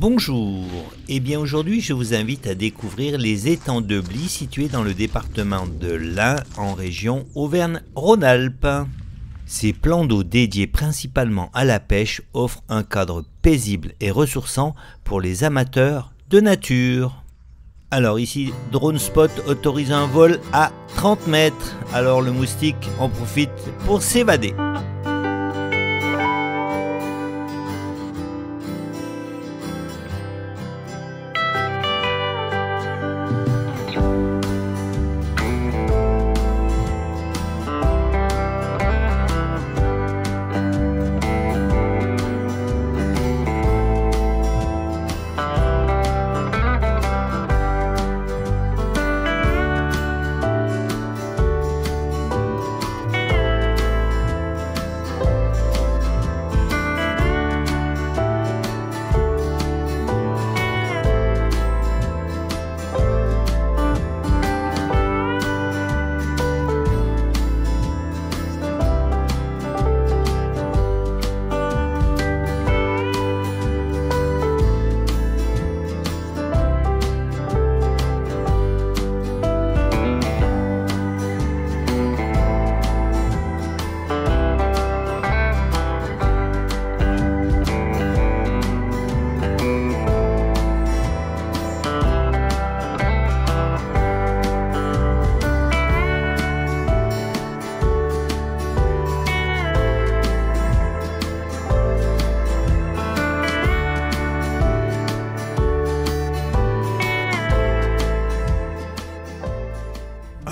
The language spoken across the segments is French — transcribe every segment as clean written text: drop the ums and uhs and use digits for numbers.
Bonjour, et bien aujourd'hui je vous invite à découvrir les étangs de Bly situés dans le département de l'Ain en région Auvergne-Rhône-Alpes. Ces plans d'eau dédiés principalement à la pêche offrent un cadre paisible et ressourçant pour les amateurs de nature. Alors ici, Drone Spot autorise un vol à 30 mètres, alors le moustique en profite pour s'évader.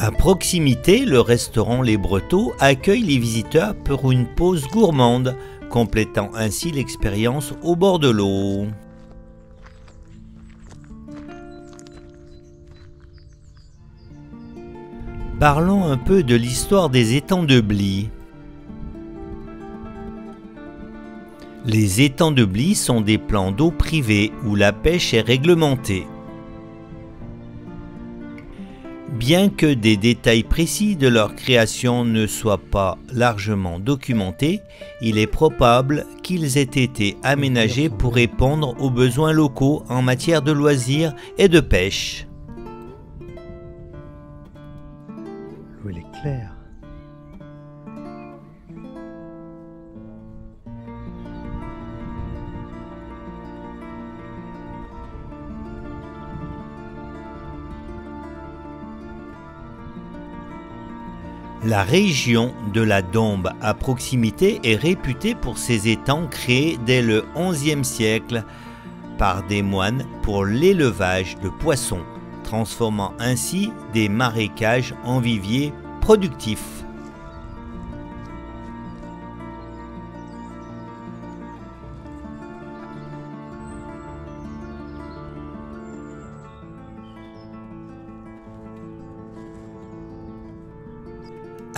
À proximité, le restaurant Les Bretots accueille les visiteurs pour une pause gourmande, complétant ainsi l'expérience au bord de l'eau. Parlons un peu de l'histoire des étangs de Bly. Les étangs de Bly sont des plans d'eau privés où la pêche est réglementée. Bien que des détails précis de leur création ne soient pas largement documentés, il est probable qu'ils aient été aménagés pour répondre aux besoins locaux en matière de loisirs et de pêche. L'eau elle est claire. La région de la Dombes à proximité est réputée pour ses étangs créés dès le XIe siècle par des moines pour l'élevage de poissons, transformant ainsi des marécages en viviers productifs.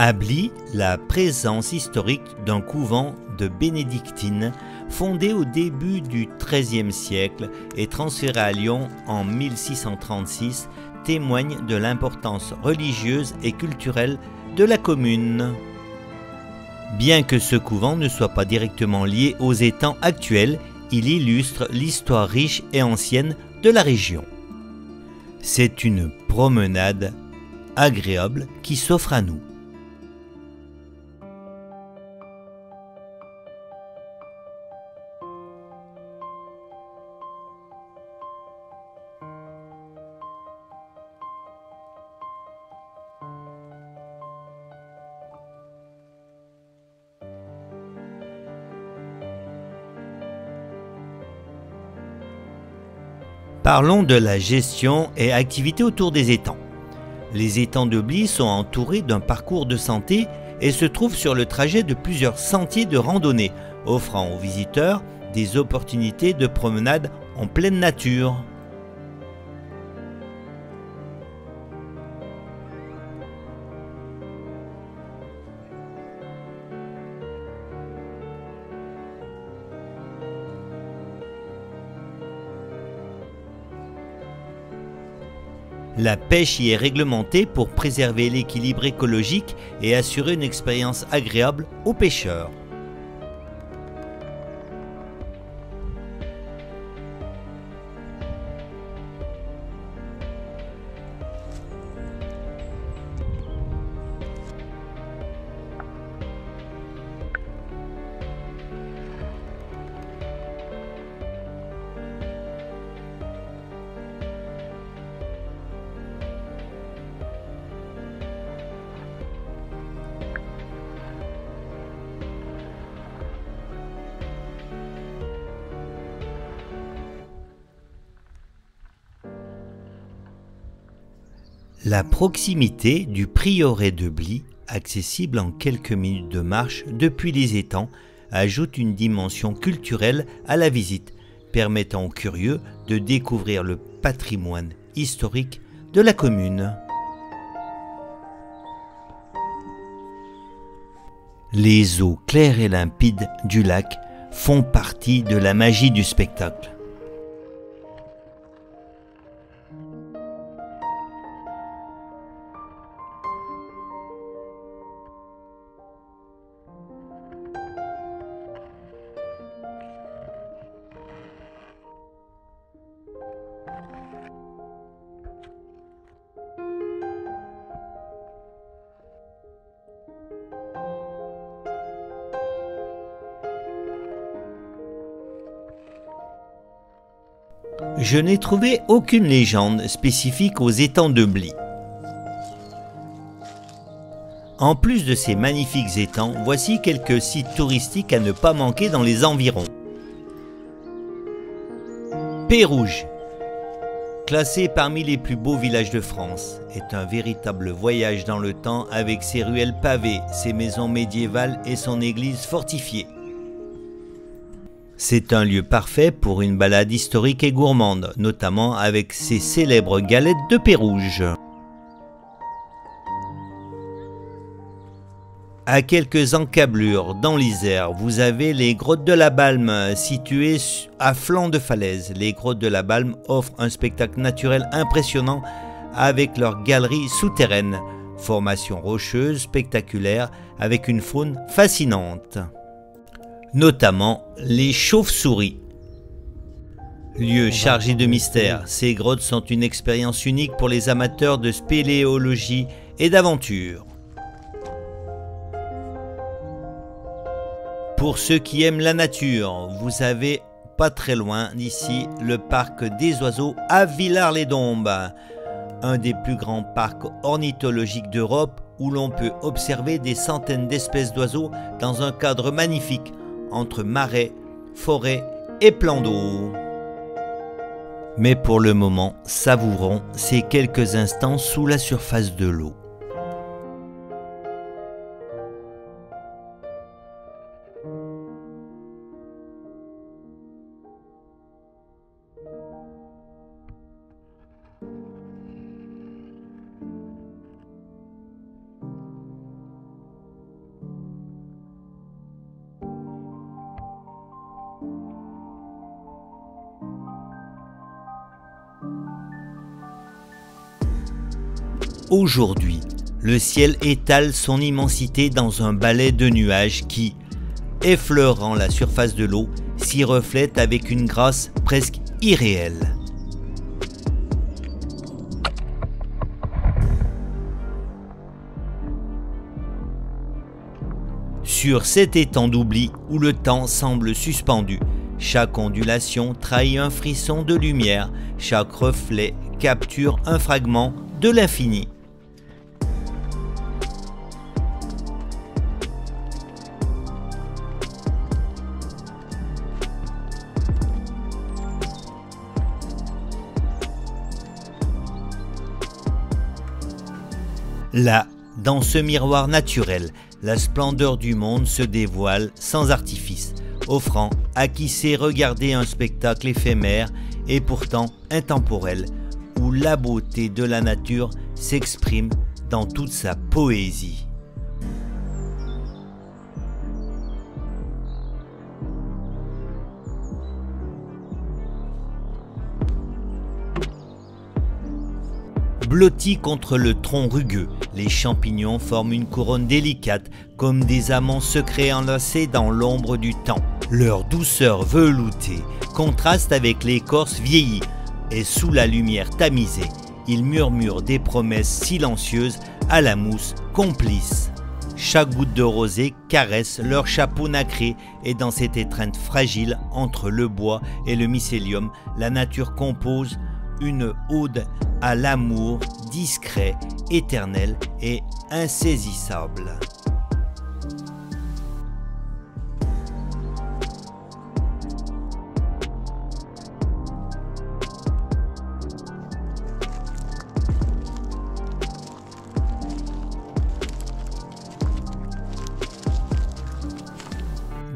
À Bly, la présence historique d'un couvent de bénédictines fondé au début du XIIIe siècle et transféré à Lyon en 1636 témoigne de l'importance religieuse et culturelle de la commune. Bien que ce couvent ne soit pas directement lié aux étangs actuels, il illustre l'histoire riche et ancienne de la région. C'est une promenade agréable qui s'offre à nous. Parlons de la gestion et activités autour des étangs. Les étangs de Bly sont entourés d'un parcours de santé et se trouvent sur le trajet de plusieurs sentiers de randonnée, offrant aux visiteurs des opportunités de promenade en pleine nature. La pêche y est réglementée pour préserver l'équilibre écologique et assurer une expérience agréable aux pêcheurs. La proximité du prieuré de Bly, accessible en quelques minutes de marche depuis les étangs, ajoute une dimension culturelle à la visite, permettant aux curieux de découvrir le patrimoine historique de la commune. Les eaux claires et limpides du lac font partie de la magie du spectacle. Je n'ai trouvé aucune légende spécifique aux étangs de Bly. En plus de ces magnifiques étangs, voici quelques sites touristiques à ne pas manquer dans les environs. Pérouges, classé parmi les plus beaux villages de France, est un véritable voyage dans le temps avec ses ruelles pavées, ses maisons médiévales et son église fortifiée. C'est un lieu parfait pour une balade historique et gourmande, notamment avec ses célèbres galettes de Pérouges. À quelques encablures dans l'Isère, vous avez les grottes de la Balme, situées à flanc de falaise. Les grottes de la Balme offrent un spectacle naturel impressionnant avec leurs galeries souterraines, formations rocheuses spectaculaires avec une faune fascinante. Notamment les chauves-souris. Lieu chargé de mystère, ces grottes sont une expérience unique pour les amateurs de spéléologie et d'aventure. Pour ceux qui aiment la nature, vous avez pas très loin d'ici le parc des oiseaux à Villars-les-Dombes, un des plus grands parcs ornithologiques d'Europe où l'on peut observer des centaines d'espèces d'oiseaux dans un cadre magnifique entre marais, forêts et plans d'eau. Mais pour le moment, savourons ces quelques instants sous la surface de l'eau. Aujourd'hui, le ciel étale son immensité dans un balai de nuages qui, effleurant la surface de l'eau, s'y reflète avec une grâce presque irréelle. Sur cet étang d'oubli où le temps semble suspendu, chaque ondulation trahit un frisson de lumière, chaque reflet capture un fragment de l'infini. Là, dans ce miroir naturel, la splendeur du monde se dévoile sans artifice, offrant à qui sait regarder un spectacle éphémère et pourtant intemporel, où la beauté de la nature s'exprime dans toute sa poésie. Blottis contre le tronc rugueux, les champignons forment une couronne délicate, comme des amants secrets enlacés dans l'ombre du temps. Leur douceur veloutée contraste avec l'écorce vieillie, et sous la lumière tamisée, ils murmurent des promesses silencieuses à la mousse complice. Chaque goutte de rosée caresse leur chapeau nacré, et dans cette étreinte fragile entre le bois et le mycélium, la nature compose une ode à l'amour discret, éternel et insaisissable.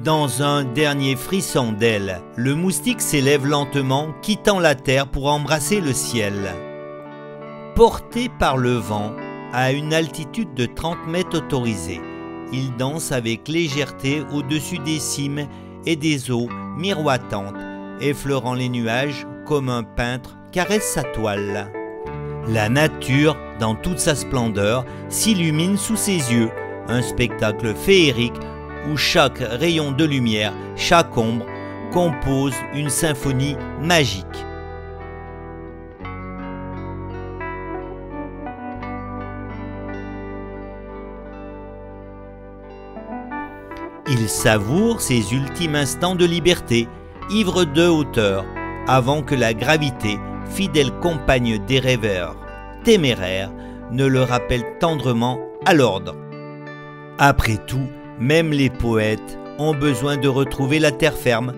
Dans un dernier frisson d'aile, le moustique s'élève lentement, quittant la terre pour embrasser le ciel. Porté par le vent, à une altitude de 30 mètres autorisée, il danse avec légèreté au-dessus des cimes et des eaux miroitantes, effleurant les nuages comme un peintre caresse sa toile. La nature, dans toute sa splendeur, s'illumine sous ses yeux, un spectacle féerique où chaque rayon de lumière, chaque ombre, compose une symphonie magique. Il savoure ses ultimes instants de liberté, ivre de hauteur, avant que la gravité, fidèle compagne des rêveurs téméraires, ne le rappelle tendrement à l'ordre. Après tout, même les poètes ont besoin de retrouver la terre ferme,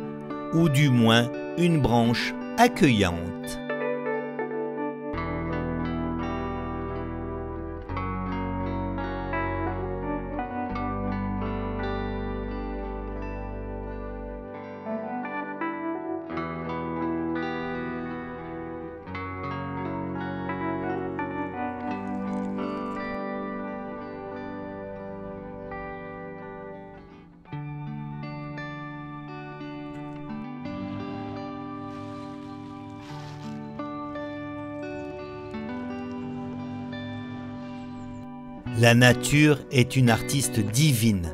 ou du moins une branche accueillante. La nature est une artiste divine,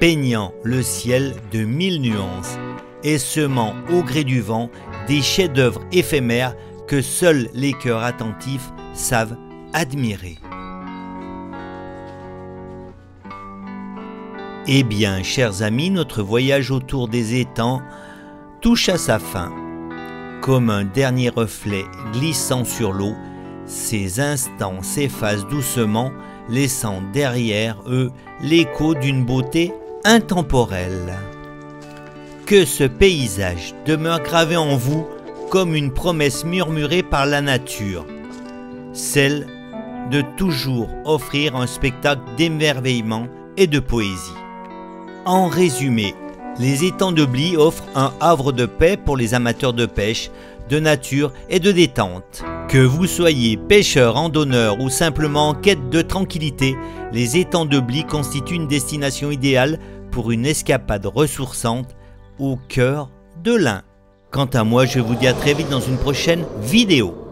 peignant le ciel de 1000 nuances et semant au gré du vent des chefs-d'œuvre éphémères que seuls les cœurs attentifs savent admirer. Eh bien, chers amis, notre voyage autour des étangs touche à sa fin. Comme un dernier reflet glissant sur l'eau, ces instants s'effacent doucement, laissant derrière eux l'écho d'une beauté intemporelle. Que ce paysage demeure gravé en vous comme une promesse murmurée par la nature, celle de toujours offrir un spectacle d'émerveillement et de poésie. En résumé, les étangs de Blie offrent un havre de paix pour les amateurs de pêche, de nature et de détente. Que vous soyez pêcheur, randonneur ou simplement en quête de tranquillité, les étangs de Blie constituent une destination idéale pour une escapade ressourçante au cœur de l'Ain. Quant à moi, je vous dis à très vite dans une prochaine vidéo.